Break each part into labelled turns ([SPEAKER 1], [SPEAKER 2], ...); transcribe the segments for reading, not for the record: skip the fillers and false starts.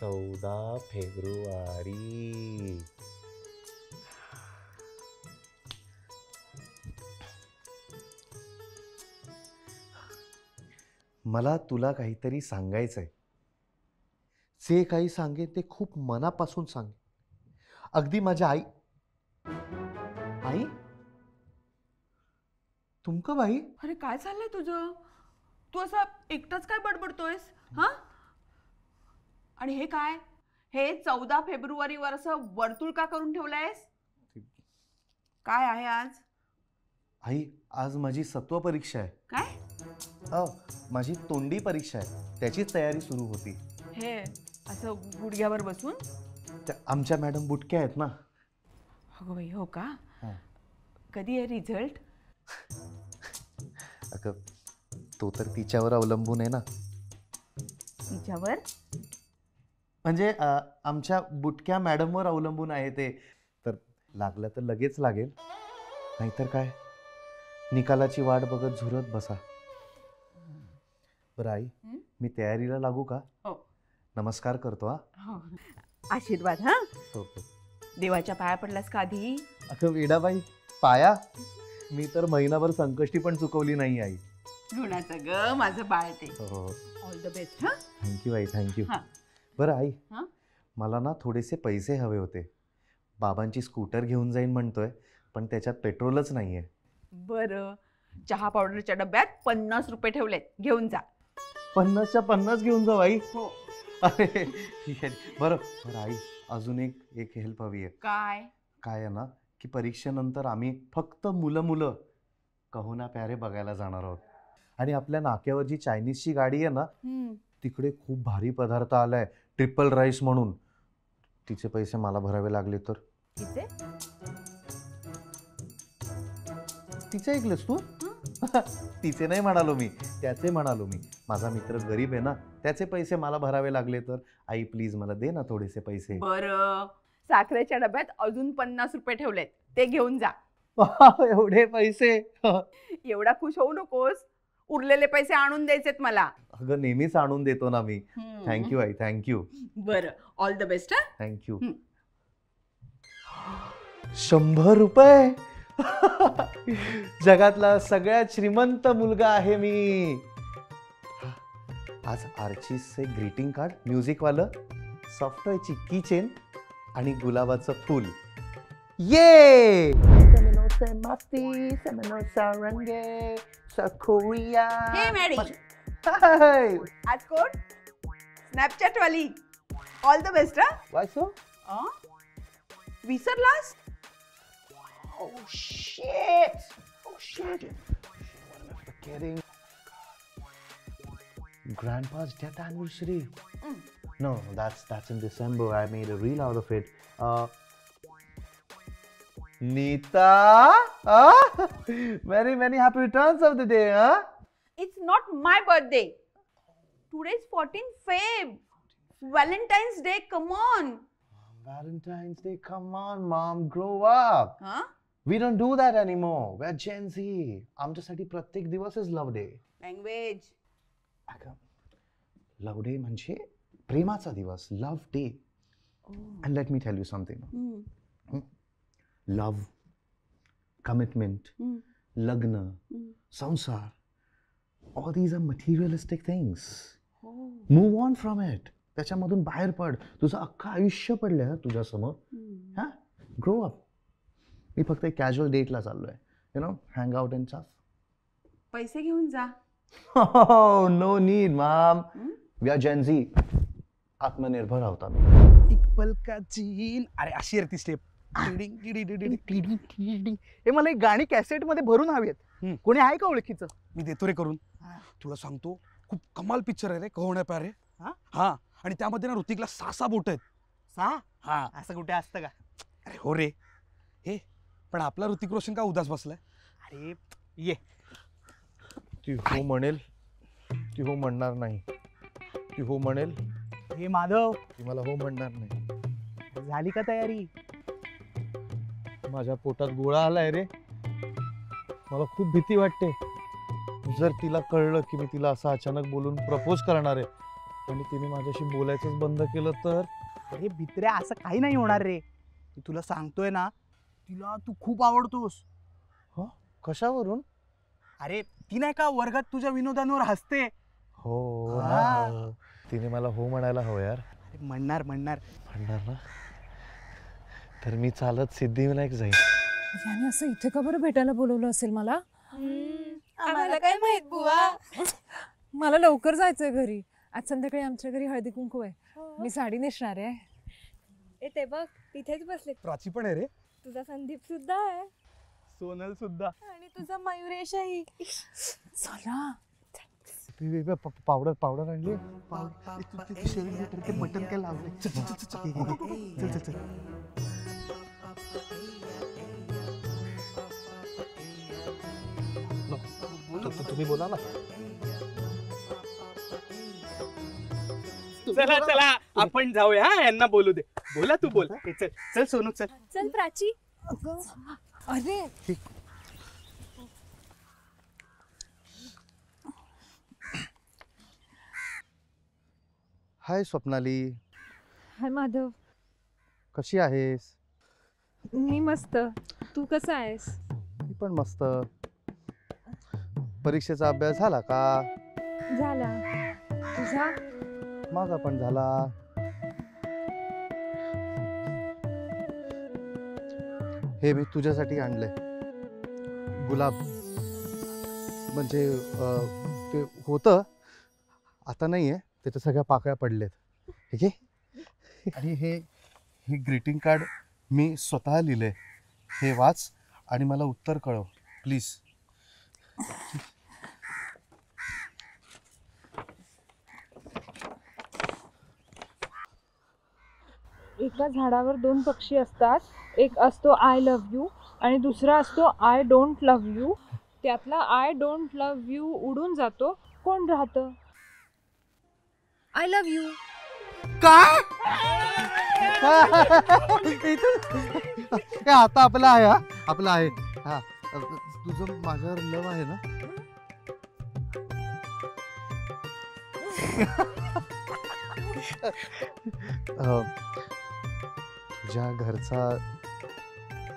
[SPEAKER 1] 14 February. मला तुला काहीतरी सांगायचंय. जे काही सांगेन ते खूप मनापासून सांगे. अगदी माझ्या आई. आई तुमका बाई.
[SPEAKER 2] अरे काय चाललंय तुझं? तू असा एकटाच काय बडबडतोयस? हा? आणि हे काय? हे 14 फेब्रुवारीवर असं वर्तुळ का करून ठेवलंयस? काय आहे आज?
[SPEAKER 1] आई आज माझी सत्व परीक्षा आहे.
[SPEAKER 2] काय?
[SPEAKER 1] माझी तोंडी परीक्षा आहे, त्याचीच तयारी सुरू होती.
[SPEAKER 2] हे असं गुडघ्यावर बसून?
[SPEAKER 1] आमच्या मॅडम बुटक्या आहेत ना.
[SPEAKER 2] अगं बाई, हो का? कधी आहे रिझल्ट?
[SPEAKER 1] अगं तो तर तिच्यावर अवलंबून आहे ना.
[SPEAKER 2] तिच्यावर?
[SPEAKER 1] म्हणजे आमच्या बुटक्या मॅडमवर अवलंबून आहे ते. तर लागलं तर लगेच लागेल, नाहीतर काय निकालाची वाट बघत झुरत बसा. बरं आई, मी तयारीला लागू का?
[SPEAKER 2] हो.
[SPEAKER 1] नमस्कार करतो.
[SPEAKER 2] हो. आशीर्वाद. हा,
[SPEAKER 1] हो.
[SPEAKER 2] देवाच्या पाया पडलास का आधी?
[SPEAKER 1] अगं वेडाबाई, पाया? मी तर महिनाभर संकष्टी पण चुकवली नाही आई.
[SPEAKER 2] गुणाचं ग माझं बाळ ते.
[SPEAKER 1] हो.
[SPEAKER 2] All the best. हा,
[SPEAKER 1] थँक्यू आई, थँक्यू.
[SPEAKER 2] हा.
[SPEAKER 1] बरं आई,
[SPEAKER 2] हा?
[SPEAKER 1] मला ना थोडेसे पैसे हवे होते. बाबांची स्कूटर घेऊन जाईन म्हणतोय, पण त्याच्यात पेट्रोलच नाहीये.
[SPEAKER 2] बरं, चहा पावडरच्या डब्यात 50 रुपये ठेवलेत, घेऊन जा.
[SPEAKER 1] 50च्या 50 घेऊन जाऊ आई?
[SPEAKER 2] हो.
[SPEAKER 1] अरे ठीक आहे. बरं बरं आई, अजून एक हेल्प हवी आहे.
[SPEAKER 2] काय?
[SPEAKER 1] काय आहे ना की परीक्षेनंतर आम्ही फक्त मुलं कहो ना प्यारे बघायला जाणार आहोत. आणि आपल्या नाक्यावर जी चायनीजची गाडी आहे ना, तिकडे खूप भारी पदार्थ आलाय, ट्रिपल राईस म्हणून. तिचे पैसे मला भरावे लागले तर?
[SPEAKER 2] तिचे?
[SPEAKER 1] तिचे ऐकलंस तू? तिचे नाही म्हणालो मी, त्याचे म्हणालो मी. माझा मित्र गरीब आहे ना, त्याचे पैसे मला भरावे लागले तर? आई प्लीज मला दे ना थोडेसे पैसे.
[SPEAKER 2] बरं, साखरेच्या डब्यात अजून 50 रुपये ठेवलेत, ते घेऊन जा.
[SPEAKER 1] एवढे पैसे?
[SPEAKER 2] एवढा खुश होऊ नकोस, उरलेले पैसे आणून द्यायचेत मला.
[SPEAKER 1] अगं नेहमीच आणून देतो ना मी. थँक्यू आई, थँक्यू.
[SPEAKER 2] बरं, ऑल द बेस्ट.
[SPEAKER 1] थँक्यू. 100 रुपये? जगातला सगळ्यात श्रीमंत मुलगा आहे मी. आज आर्चीचे ग्रीटिंग कार्ड, म्युझिक वालं, सॉफ्टवेअरची की चेन आणि गुलाबाचं फूल. ये
[SPEAKER 2] हे मॅडी, आज कोण? स्नॅपचॅट वाली. All the best. विसरलास?
[SPEAKER 1] Oh shit! What am I forgetting? Grandpa's death anniversary. No, that's in December. I made a reel out of it. Neeta, many happy returns of the day, huh?
[SPEAKER 2] It's not my birthday. Today's 14th Feb. Valentine's Day, come on.
[SPEAKER 1] Valentine's Day, come on, Mom, grow up.
[SPEAKER 2] Huh?
[SPEAKER 1] We don't do that anymore. We're Gen Z. आमच्यासाठी प्रत्येक दिवस is love day.
[SPEAKER 2] Language.
[SPEAKER 1] Love day म्हणजे प्रेमाचा दिवस, love day. And let me tell you something. Love, commitment, lagna, samsar, all these are materialistic things. Move on from it. त्याच्यामधून बाहेर पड. तुझं अख्खं आयुष्य पडलंय तुझ्या समोर. हा, ग्रो अप. मी फक्त एक कॅज्युअल डेटला चाललोय, you know, hang out and stuff.
[SPEAKER 2] पैसे घेऊन जा.
[SPEAKER 1] No need mom. We are gen Z. आत्मनिर्भर आहोत आम्ही.
[SPEAKER 3] एक पलकाची. अरे अशी रे ती स्टेप. हे मला एक गाणी कॅसेट मध्ये भरून हवीत. कोणी आहे का ओळखीचं?
[SPEAKER 4] मी देतो रे करून. तुला सांगतो, खूप कमाल पिक्चर आहे रे, कहो ना प्यारे. हा, आणि त्यामध्ये ना ऋतिकला 6 बोट आहेत.
[SPEAKER 3] 6?
[SPEAKER 4] हा,
[SPEAKER 3] असं कुठे असतं का?
[SPEAKER 4] अरे हो रे. हे पण आपला ऋतिक रोशन का उदास बसलाय?
[SPEAKER 3] अरे ये.
[SPEAKER 1] ती हो म्हणेल, ती हो म्हणणार नाही. ती हो म्हणेल,
[SPEAKER 3] हे माधव,
[SPEAKER 1] ती मला हो म्हणणार नाही.
[SPEAKER 3] झाली का तयारी?
[SPEAKER 1] माझ्या पोटात गोळा आलाय रे. मला खूप भीती वाटते. जर तिला कळलं की मी तिला असं अचानक बोलून प्रपोज करणार आहे आणि तिने माझ्याशी बोलायचंच बंद केलं तर?
[SPEAKER 3] अरे भित्र्या, असं काही नाही होणार रे. मी तुला सांगतोय ना, तिला तू खूप आवडतोस.
[SPEAKER 1] कशावरून?
[SPEAKER 3] अरे ती नाही का वर्गात तुझ्या विनोदांवर हसते.
[SPEAKER 1] हो
[SPEAKER 3] हा.
[SPEAKER 1] ना. तिने मला हो म्हणायला हवं यार.
[SPEAKER 3] अरे म्हणणार
[SPEAKER 1] म्हणणार ना. तर मी चालत सिद्धिविनायक जाईन.
[SPEAKER 5] याने असं इथे का बरं भेटायला बोलवलं असेल मला?
[SPEAKER 6] आम्हाला काय माहित बुवा.
[SPEAKER 5] मला लवकर जायचंय घरी. आज संध्याकाळी आमच्या घरी हळदी कुंकू आहे. मी साडी नेसणार आहे.
[SPEAKER 6] ए ते बघ तिथेच बसले.
[SPEAKER 4] प्राची पण आहे रे.
[SPEAKER 6] तुझा संदीप सुद्धा आहे
[SPEAKER 3] सोनल सुद्धा.
[SPEAKER 6] आणि तुझा मयुरेशही.
[SPEAKER 5] चला.
[SPEAKER 1] पावडर आणली.
[SPEAKER 3] ते बटन काय लावले. चल चल चल.
[SPEAKER 1] तुम्ही बोला ना.
[SPEAKER 3] चला चला आपण जाऊया. हा यांना बोलू दे. बोला तू बोल. चल चल सोनू चल.
[SPEAKER 6] चल प्राची.
[SPEAKER 5] अरे
[SPEAKER 1] हाय स्वप्नाली,
[SPEAKER 5] हाय माधव.
[SPEAKER 1] कशी आहेस?
[SPEAKER 5] मी मस्त. तू कसा आहेस?
[SPEAKER 1] मी पण मस्त. परीक्षेचा अभ्यास झाला का?
[SPEAKER 5] झाला. तुझा?
[SPEAKER 1] माझा पण झाला. हे मी तुझ्यासाठी आणलंय गुलाब. म्हणजे ते होतं, आता नाहीये. त्याच्या सगळ्या पाकळ्या पडलेत. ठीक आहे. आणि हे ग्रीटिंग कार्ड मी स्वतः लिहिलंय. हे वाच आणि मला उत्तर कळव प्लीज.
[SPEAKER 5] एका झाडावर 2 पक्षी असतात. एक असतो आय लव्ह यू आणि दुसरा असतो आय डोंट लव्ह यू. त्यातला आय डोंट लव्ह यू उडून जातो. कोण राहतं? I love you.
[SPEAKER 1] काय? आता आपला आहे. हा आपला आहे. हा तुझं माझ्यावर लव आहे ना? तुझ्या घरचा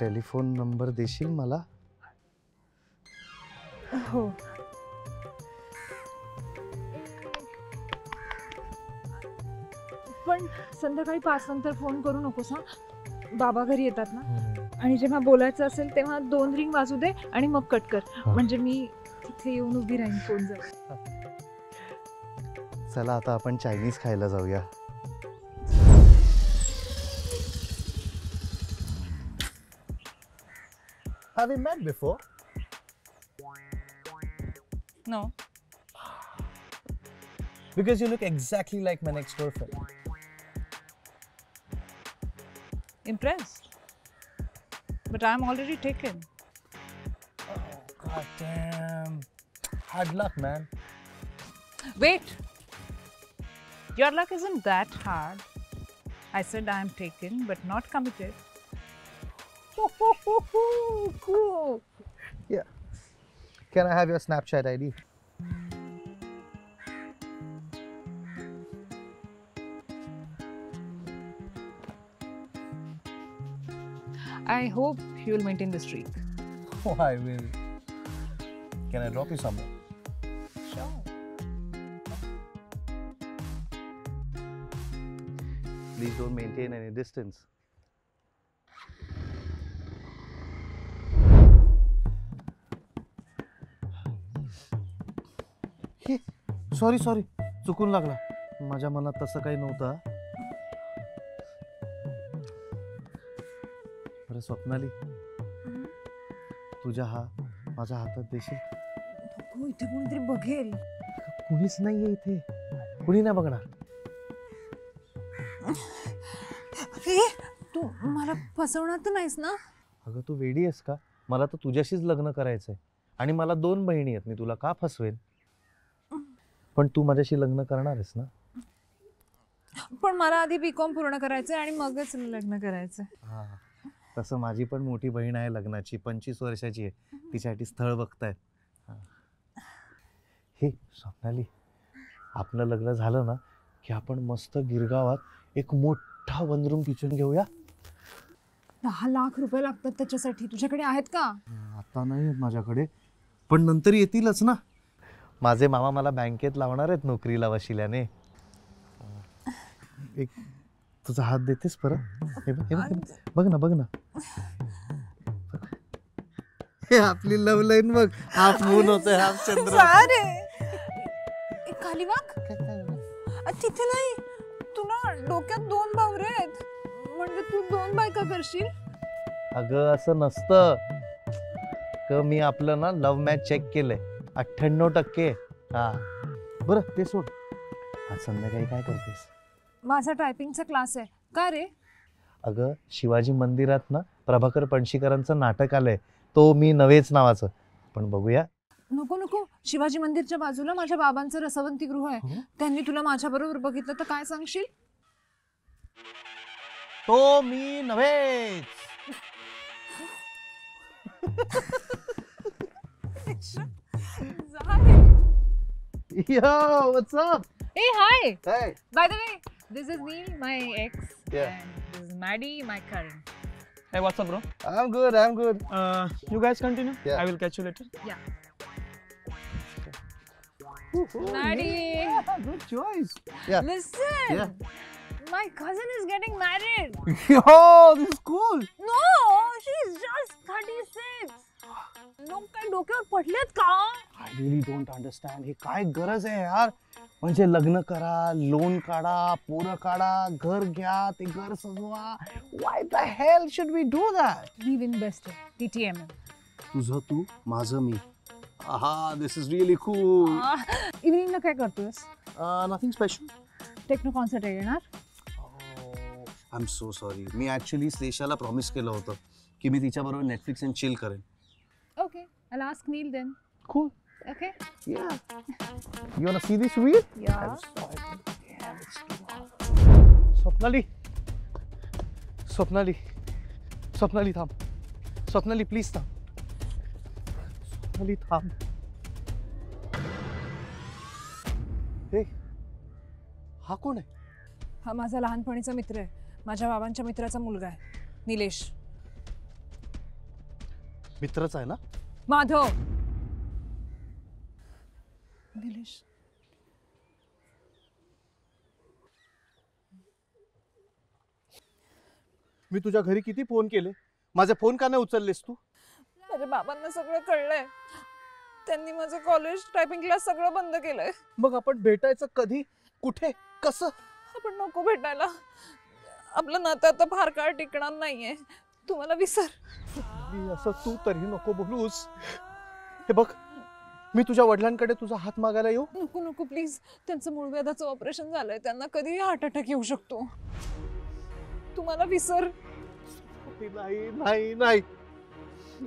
[SPEAKER 1] टेलिफोन नंबर देशील मला?
[SPEAKER 5] हो. पण संध्याकाळी 5 नंतर फोन करू नकोस हा. बाबा घरी येतात ना. आणि जेव्हा बोलायचं असेल तेव्हा 2 रिंग वाजू दे आणि मग कट कर. म्हणजे मी तिथे येऊन उभी राहीन फोन जवळ.
[SPEAKER 1] चला आता आपण चायनीज खायला जाऊया. Have we met before?
[SPEAKER 5] No.
[SPEAKER 1] Because you look exactly like my next girlfriend.
[SPEAKER 5] Impressed? But I'm already taken.
[SPEAKER 1] Oh, god damn. Hard luck, man.
[SPEAKER 5] Wait. Your luck isn't that hard. I said I'm taken, but not committed. Cool.
[SPEAKER 1] Yeah. Can I have your Snapchat ID?
[SPEAKER 5] I hope you'll maintain the streak.
[SPEAKER 1] Oh, I will. Can I drop you somewhere?
[SPEAKER 5] Sure.
[SPEAKER 1] Please don't maintain any distance. Sorry sorry, चुकून लागला. माझ्या मनात तसं काही नव्हतं. बरं स्वप्नाली, तुझ्या माझ्या हातात देशील?
[SPEAKER 5] हो, इथे कोणीतरी बघेल.
[SPEAKER 1] कुणीच नाहीये इथे. कुणी नाही बघणार.
[SPEAKER 5] तू मला फसवणार तर नाहीस ना?
[SPEAKER 1] अगं तू वेडी आहेस का? मला तर तुझ्याशीच लग्न करायचंय आणि मला 2 बहिणी आहेत. मी तुला का फसवेन? पण तू माझ्याशी लग्न करणार आहेस ना?
[SPEAKER 5] पण मला आधी B.Com पूर्ण करायचंय आणि मगच लग्न करायचंय.
[SPEAKER 1] हा, तसं माझी पण मोठी बहीण आहे लग्नाची. 25 वर्षाची आहे. तिच्यासाठी स्थळ बघतायत. हे स्वप्नाली, आपलं लग्न झालं ना की आपण मस्त गिरगावात एक मोठा वन रूम किचन घेऊया.
[SPEAKER 5] 10 लाख रुपये लागतात त्याच्यासाठी. तुझ्याकडे आहेत का?
[SPEAKER 1] आता नाही माझ्याकडे, पण नंतर येतीलच ना. माझे मामा मला बँकेत लावणार आहेत नोकरीला वशिल्याने. एक तुझा हात देतेस परत? हे बघ, हे बघ, हे बघ. बघ ना, बघ ना. हे आपली लव लाईन बघ. हाफ मून होते, हाफ चंद्र.
[SPEAKER 5] खाली वाग. तिथे नाही, तुला डोक्यात 2 बावरे आहेत म्हणजे तू 2 बायका करशील.
[SPEAKER 1] अगं असं नसतं क, मी आपलं ना लव्ह मॅच चेक केलंय 98%. हा बरं ते सोड. आज संध्याकाळी काय करतेस?
[SPEAKER 5] माझा टायपिंगचा क्लास आहे. का रे?
[SPEAKER 1] अगं शिवाजी मंदिरात ना प्रभाकर पणशीकरांचं नाटक आलंय, तो मी नव्हेच नावाचं, पण बघूया.
[SPEAKER 5] नको नको, शिवाजी मंदिरच्या बाजूला माझ्या बाबांचं रसवंतीगृह आहे. त्यांनी तुला माझ्या बरोबर बघितलं तर काय सांगशील?
[SPEAKER 1] तो मी नव्हेच. Yo, what's up?
[SPEAKER 5] Hey, hi.
[SPEAKER 1] Hey.
[SPEAKER 5] By the way, this is Neil, my ex.
[SPEAKER 1] Yeah.
[SPEAKER 5] And this is Maddie, my current.
[SPEAKER 7] Hey, what's up, bro?
[SPEAKER 1] I'm good, I'm good.
[SPEAKER 7] You guys continue.
[SPEAKER 1] Yeah.
[SPEAKER 7] I will catch you later.
[SPEAKER 5] Maddie,
[SPEAKER 1] Good choice. Yeah.
[SPEAKER 5] listen.
[SPEAKER 1] Yeah.
[SPEAKER 5] My cousin is getting married.
[SPEAKER 1] Yo, this is cool.
[SPEAKER 5] No, she's just 36. लोक काय डोक्यावर पडलेत का?
[SPEAKER 1] I really don't understand. हे काय गरज आहे यार? म्हणजे लग्न करा, लोन काढा, पोरं काढा, घर घ्या, ते घर सजवा. Why the hell should we do that?
[SPEAKER 5] We've invested. TTM.
[SPEAKER 1] तुझं तू, माझं मी. aha, this is really cool.
[SPEAKER 5] इव्हिनिंगला काय करतोस?
[SPEAKER 1] Nothing special.
[SPEAKER 5] टेक्नो कॉन्सर्ट येणार?
[SPEAKER 1] I'm so sorry. मी ऍक्च्युली श्लेषाला प्रॉमिस केलं होतं की मी तिच्याबरोबर नेटफ्लिक्स अँड चिल करेन.
[SPEAKER 5] Okay, I'll ask Neil then.
[SPEAKER 1] Cool.
[SPEAKER 5] Okay?
[SPEAKER 1] Yeah. You wanna see this reel?
[SPEAKER 5] Yeah.
[SPEAKER 1] Yeah, let's do it. Swapnali, Swapnali, Swapnali थांब. स्वप्नाली प्लीज थांब. स्वप्नाली थांब. हे हा कोण आहे?
[SPEAKER 5] हा माझा लहानपणीचा मित्र आहे. माझ्या बाबांच्या मित्राचा मुलगा आहे, निलेश.
[SPEAKER 1] मित्रच आहे ना?
[SPEAKER 5] माधव. निलेश.
[SPEAKER 1] मी तुझ्या घरी किती फोन केले, माझे फोन का नाही उचललेस तू?
[SPEAKER 5] माझ्या बाबांना सगळं कळलंय. त्यांनी माझं कॉलेज, टायपिंग क्लास सगळं बंद केलंय.
[SPEAKER 1] मग आपण भेटायचं कधी, कुठे, कसं?
[SPEAKER 5] आपण नको भेटायला. आपलं नातं आता फार काळ टिकणार नाहीये. तू मला विसर.
[SPEAKER 1] असं तू तरी नको बोलूस. हे बघ, मी तुझ्या वडिलांकडे तुझा हात मागायला येऊ?
[SPEAKER 5] नको नको प्लीज. त्यांचं मूळव्याधाचं ऑपरेशन झालंय, त्यांना कधीही हार्ट अटॅक येऊ शकतो. तू मला विसर.
[SPEAKER 1] नाही नाही नाही,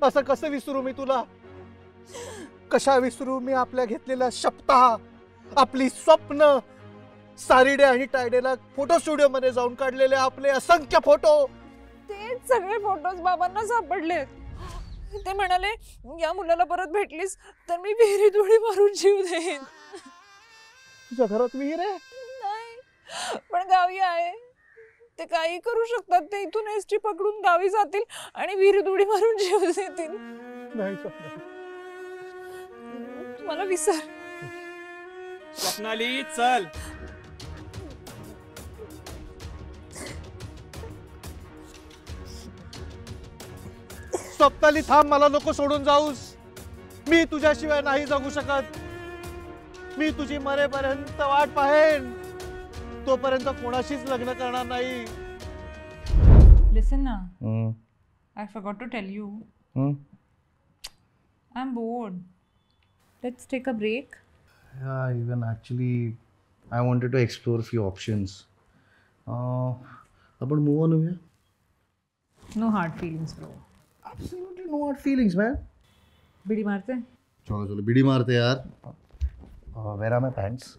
[SPEAKER 1] असं कसं विसरू मी तुला? कशा विसरू मी आपल्या घेतलेल्या सप्ताह, आपली स्वप्न, सारीडे आणि टायडेला फोटो स्टुडिओ मध्ये जाऊन काढलेले आपले असंख्य फोटो.
[SPEAKER 5] ते सगळे फोटोज बाबांना सापडले. ते म्हणाले या मुलाला परत भेटलीस तर मी विहिरीत उडी मारून जीव देईन.
[SPEAKER 1] तुझ्या घरात विहीर आहे?
[SPEAKER 5] नाही, पण गावी आहे. ते काही करू शकतात. ते इथून एसटी पकडून गावी जातील आणि विहिरीत उडी मारून जीव देतील.
[SPEAKER 1] नाही स्वप्न,
[SPEAKER 5] मला विसर.
[SPEAKER 7] स्वप्नाली चल.
[SPEAKER 1] स्वप्नाली थांब, मला नको सोडून जाऊस. मी तुझ्याशिवाय नाही जगू शकत. मी तुझी मरेपर्यंत वाट पाहेन. तोपर्यंत कोणाशीच लग्न करणार नाही.
[SPEAKER 5] Listen na. I forgot to tell you. I'm bored. Let's take a break.
[SPEAKER 1] Yeah, even actually I wanted to explore few options. आपण move on होऊया?
[SPEAKER 5] No hard feelings, bro.
[SPEAKER 1] Absolutely no hard feelings, man.
[SPEAKER 5] बिडी मारते?
[SPEAKER 1] चलो चलो बिडी मारते यार. Where are my pants?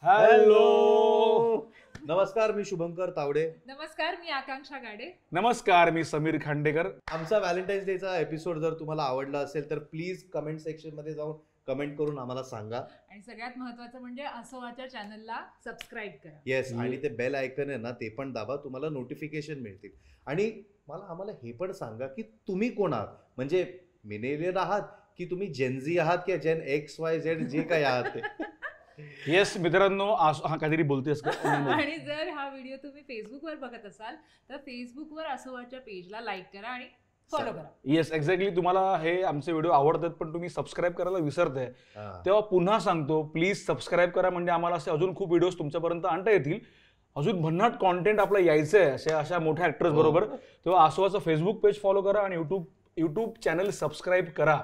[SPEAKER 7] Hello.
[SPEAKER 1] नमस्कार, मी शुभंकर तावडे.
[SPEAKER 5] नमस्कार, मी आकांक्षा गाडे.
[SPEAKER 7] नमस्कार, मी समीर खांडेकर.
[SPEAKER 1] आमचा व्हॅलेंटाईन्स डेचा एपिसोड जर तुम्हाला आवडला असेल तर प्लीज कमेंट सेक्शन मध्ये जाऊन कमेंट करून आम्हाला सांगा.
[SPEAKER 5] आणि सगळ्यात महत्त्वाचं म्हणजे आसोवाच्या चॅनलला सबस्क्राईब करा.
[SPEAKER 1] येस, आणि ते बेल आयकन आहे ना ते पण दाबा, तुम्हाला नोटिफिकेशन मिळतील. आणि आम्हाला हे पण सांगा की तुम्ही कोण आहात, म्हणजे मिलेनियल आहात की तुम्ही जेनझी आहात किंवा जेन XYZ जे काही आहात ते.
[SPEAKER 7] येस मित्रांनो, हा काहीतरी बोलतेस का?
[SPEAKER 5] आणि जर हा व्हिडिओ तुम्ही फेसबुकवर बघत असाल तर फेसबुकवर आसोवाच्या पेजला लाईक करा आणि फॉलो करा.
[SPEAKER 7] Yes exactly. तुम्हाला हे आमचे व्हिडिओ आवडतात पण तुम्ही सबस्क्राईब करायला विसरताय, तेव्हा पुन्हा सांगतो, प्लीज सबस्क्राईब करा, म्हणजे आम्हाला असे अजून खूप व्हिडिओज तुमच्यापर्यंत आणता येतील. अजून भन्नाट कॉन्टेंट आपलं यायचं आहे अशा मोठ्या ऍक्टर्स बरोबर. तेव्हा आसोवाचं फेसबुक पेज फॉलो करा आणि युट्यूब चॅनल सबस्क्राईब करा.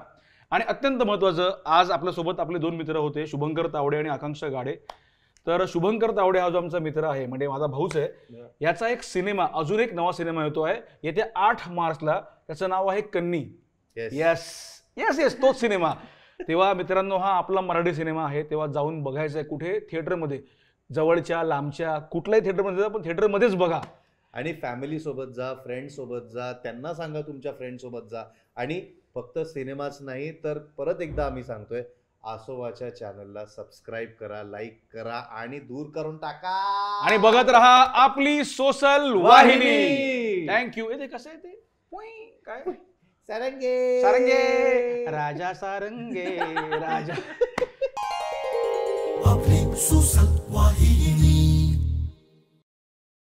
[SPEAKER 7] आणि अत्यंत महत्त्वाचं, आज आपल्यासोबत आपले 2 मित्र होते, शुभंकर तावडे आणि आकांक्षा गाडे. तर शुभंकर तावडे हा जो आमचा मित्र आहे, म्हणजे माझा भाऊच आहे, याचा एक सिनेमा, अजून एक नवा सिनेमा येतो आहे येत्या 8 मार्चला. त्याचं नाव आहे कन्नी. येस येस येस, तोच सिनेमा. तेव्हा मित्रांनो, हा आपला मराठी सिनेमा आहे, तेव्हा जाऊन बघायचा आहे. कुठे? थिएटरमध्ये, जवळच्या लांबच्या कुठल्याही थिएटरमध्ये जा, पण थिएटरमध्येच बघा.
[SPEAKER 1] आणि फॅमिली सोबत जा, फ्रेंड सोबत जा, त्यांना सांगा तुमच्या फ्रेंड सोबत जा. आणि फक्त सिनेमाच नाही तर परत एकदा आम्ही सांगतोय, आसोवाच्या चॅनलला सबस्क्राईब करा, लाईक करा आणि दूर करून टाका.
[SPEAKER 7] आणि बघत रहा आपली सोशल वाहिनी. थँक्यू. ते कसं आहे ते काय?
[SPEAKER 1] सारंगे
[SPEAKER 7] सारंगे राजा, सारंगे राजा.
[SPEAKER 8] आपली सोशल वाहिनी.